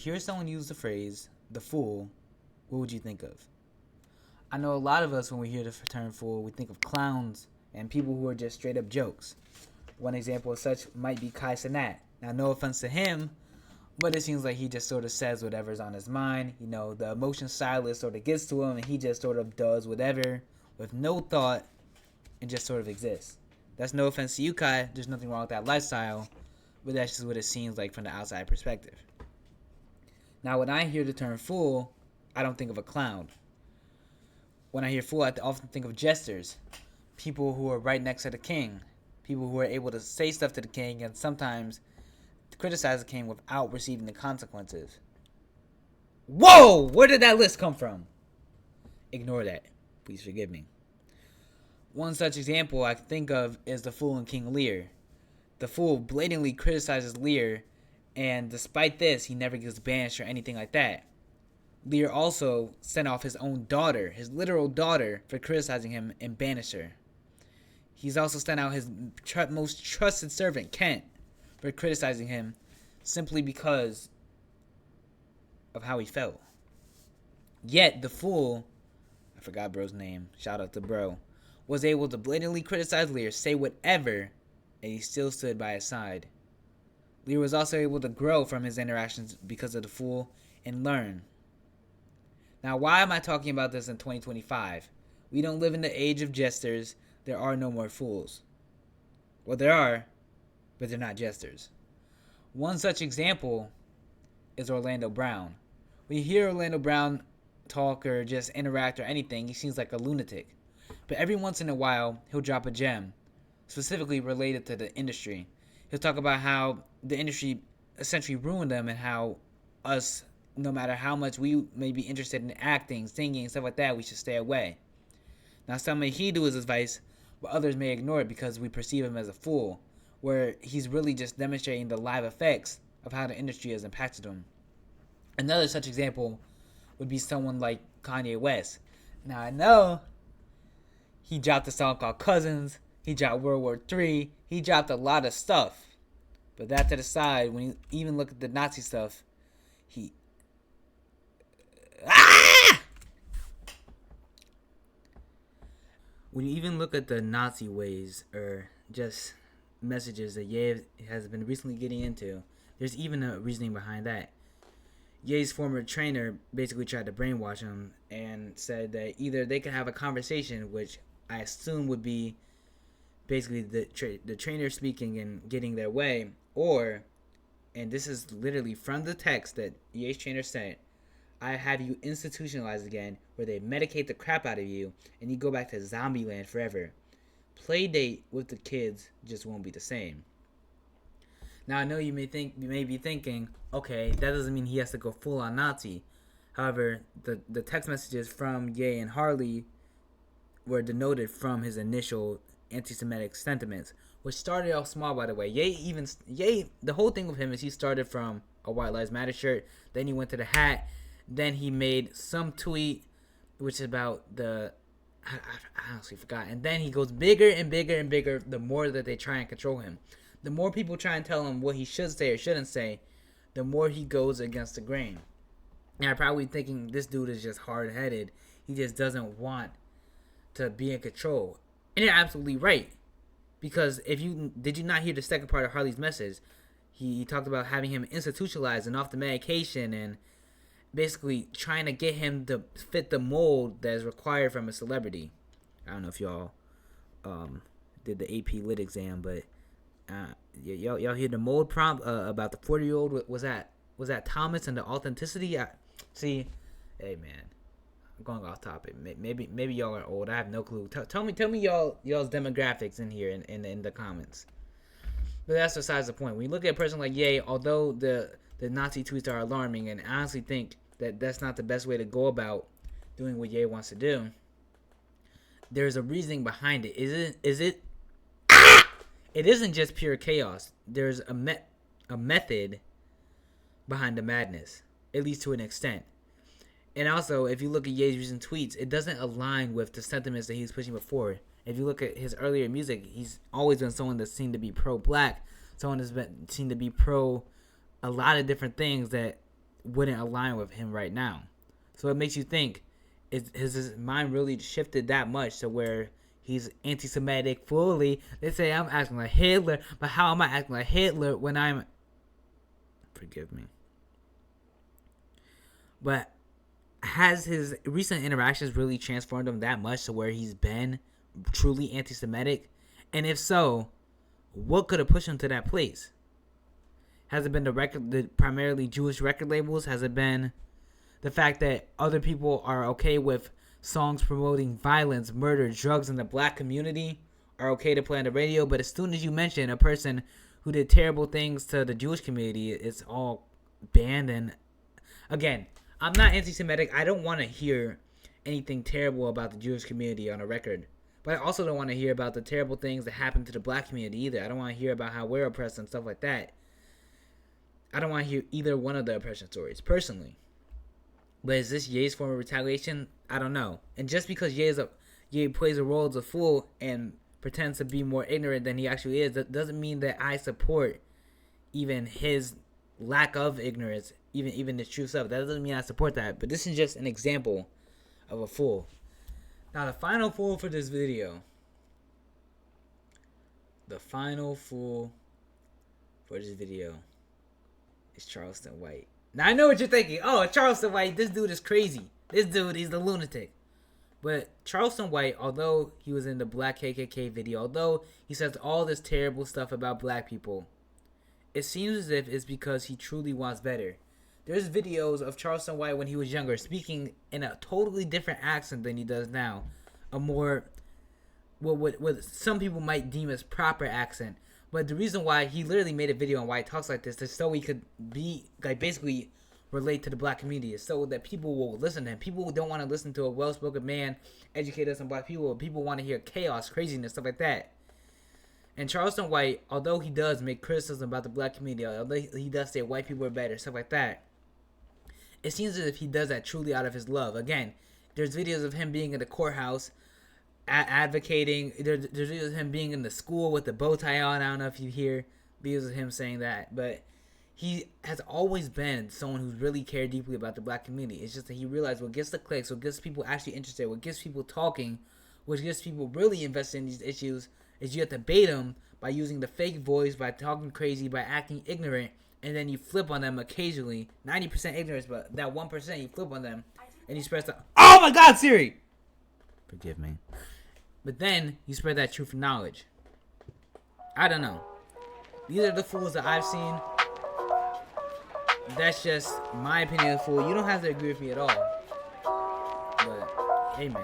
hear someone use the phrase "the fool," what would you think of? I know a lot of us, when we hear the term "fool," we think of clowns and people who are just straight up jokes. One example of such might be Kai Cenat. Now, no offense to him, but it seems like he just sort of says whatever's on his mind. The emotion stylist sort of gets to him, and he just sort of does whatever with no thought and just sort of exists. That's no offense to you, Kai. There's nothing wrong with that lifestyle, but that's just what it seems like from the outside perspective. Now, when I hear the term fool, I don't think of a clown. When I hear fool, I often think of jesters, people who are right next to the king, people who are able to say stuff to the king and sometimes criticize the king without receiving the consequences. Whoa! Where did that list come from? Ignore that. Please forgive me. One such example I can think of is the fool in King Lear. The fool blatantly criticizes Lear, and despite this, he never gets banished or anything like that. Lear also sent off his own daughter, his literal daughter, for criticizing him and banished her. He's also sent out his most trusted servant, Kent, for criticizing him simply because of how he felt. Yet the fool, I forgot bro's name, shout out to bro, was able to blatantly criticize Lear, say whatever, and he still stood by his side. Lear was also able to grow from his interactions because of the fool and learn. Now, why am I talking about this in 2025? We don't live in the age of jesters. There are no more fools. Well, there are, but they're not jesters. One such example is Orlando Brown. When you hear Orlando Brown talk or just interact or anything, he seems like a lunatic. But every once in a while, he'll drop a gem, specifically related to the industry. He'll talk about how the industry essentially ruined them and how us, no matter how much we may be interested in acting, singing, stuff like that, we should stay away. Now, some may heed to his advice, but others may ignore it because we perceive him as a fool, where he's really just demonstrating the live effects of how the industry has impacted him. Another such example would be someone like Kanye West. Now, I know he dropped a song called Cousins, he dropped World War III, he dropped a lot of stuff. But that to the side, when you even look at the Nazi stuff, when you even look at the Nazi ways or just messages that Ye has been recently getting into, there's even a reasoning behind that. Ye's former trainer basically tried to brainwash him and said that either they could have a conversation, which I assume would be basically the trainer speaking and getting their way, or, and this is literally from the text that Ye's trainer sent, I have you institutionalized again, where they medicate the crap out of you and you go back to zombie land forever. Play date with the kids just won't be the same. Now, I know you may be thinking, okay, that doesn't mean he has to go full on Nazi. However, the text messages from Ye and Harley were denoted from his initial anti-Semitic sentiments, which started off small, by the way. Ye, the whole thing with him is he started from a White Lives Matter shirt, then he went to the hat, then he made some tweet, which is about I honestly forgot, and then he goes bigger and bigger and bigger the more that they try and control him. The more people try and tell him what he should say or shouldn't say, the more he goes against the grain. Now, I'm probably thinking this dude is just hard-headed. He just doesn't want to be in control. And you're absolutely right. Because did you not hear the second part of Harley's message? He talked about having him institutionalized and off the medication and basically trying to get him to fit the mold that is required from a celebrity. I don't know if y'all did the AP Lit exam, but y'all hear the mold prompt about the 40-year-old? Was that Thomas and the authenticity? See, hey man, I'm going off topic. Maybe y'all are old. I have no clue. Tell me y'all's demographics in here in the comments. But that's besides the point. When you look at a person like Ye, although the Nazi tweets are alarming, and I honestly think that that's not the best way to go about doing what Ye wants to do, there's a reasoning behind it. It isn't just pure chaos. There's a method behind the madness, at least to an extent. And also, if you look at Ye's recent tweets, it doesn't align with the sentiments that he was pushing before. If you look at his earlier music, he's always been someone that seemed to be pro-black, someone that's seemed to be pro a lot of different things that wouldn't align with him right now. So it makes you think, has his mind really shifted that much to where he's anti-Semitic fully? They say I'm acting like Hitler, but how am I acting like Hitler when I'm... Forgive me. But has his recent interactions really transformed him that much to where he's been truly anti-Semitic? And if so, what could have pushed him to that place? Has it been the primarily Jewish record labels? Has it been the fact that other people are okay with songs promoting violence, murder, drugs in the black community are okay to play on the radio? But as soon as you mention a person who did terrible things to the Jewish community, it's all banned. And again, I'm not anti-Semitic. I don't want to hear anything terrible about the Jewish community on a record. But I also don't want to hear about the terrible things that happen to the black community either. I don't want to hear about how we're oppressed and stuff like that. I don't want to hear either one of the oppression stories, personally. But is this Ye's form of retaliation? I don't know. And just because Ye plays a role as a fool and pretends to be more ignorant than he actually is, that doesn't mean that I support even his lack of ignorance, even the true stuff. That doesn't mean I support that. But this is just an example of a fool. Now, the final fool for this video. The final fool for this video is Charleston White. Now, I know what you're thinking. Oh, Charleston White, this dude is crazy. This dude, he's the lunatic. But Charleston White, although he was in the Black KKK video, although he says all this terrible stuff about black people, it seems as if it's because he truly wants better. There's videos of Charleston White when he was younger speaking in a totally different accent than he does now. A more, what some people might deem as proper accent. But the reason why he literally made a video on why he talks like this is so he could be, like, basically relate to the black community, so that people will listen to him. People don't want to listen to a well-spoken man educate us on black people. People want to hear chaos, craziness, stuff like that. And Charleston White, although he does make criticism about the black community, although he does say white people are better, stuff like that, it seems as if he does that truly out of his love. Again, there's videos of him being in the courthouse advocating. There's videos of him being in the school with the bow tie on. I don't know if you hear videos of him saying that, but he has always been someone who's really cared deeply about the black community. It's just that he realized what gets the clicks, what gets people actually interested, what gets people talking, what gets people really invested in these issues, is you have to bait them by using the fake voice, by talking crazy, by acting ignorant, and then you flip on them occasionally. 90% ignorance, but that 1% you flip on them, and you spread the... Oh my God, Siri! Forgive me. But then you spread that truth and knowledge. I don't know. These are the fools that I've seen. That's just my opinion of fool. You don't have to agree with me at all. But, hey man.